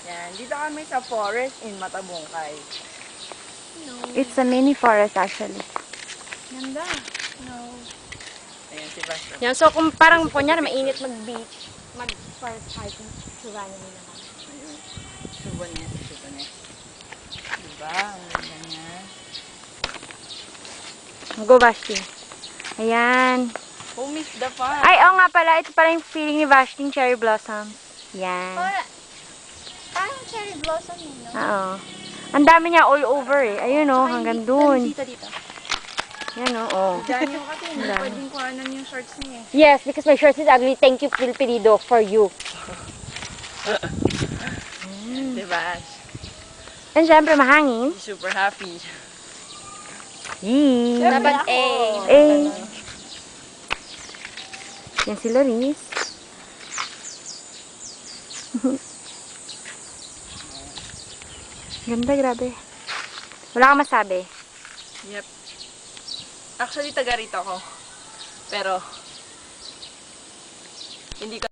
Yan, dito kami sa forest in Matabungkay. No. It's a mini forest actually. Ganda. No. Ayan si Basta. Yan, so kung parang kunyari mainit mag-beach, mag-forest hiking, Savannah nila naman. Ayun. Subanes. Diba? Ang ganda niya. Go, Vashti. Ayan. Who missed the fun? Ay, oo nga pala. Ito pala yung feeling ni Vashti, cherry blossoms. Yan. Parang cherry blossom yun, no? Oo. Ang dami niya all over eh. Ayun o, hanggang dun. Dito. Yan o, oh. Diyan yung kasi hindi Dami. pwedeng kuhanan yung shorts niya eh. Yes, because my shorts is ugly. Thank you, Pilpilido, for you. Diba? And syempre, mahangin. She's super happy. Yee. Dapat A. Eh. Yan si Loris. Ganda, grabe. Wala kang masabi. Yep. Actually, taga rito ako. Pero, hindi ka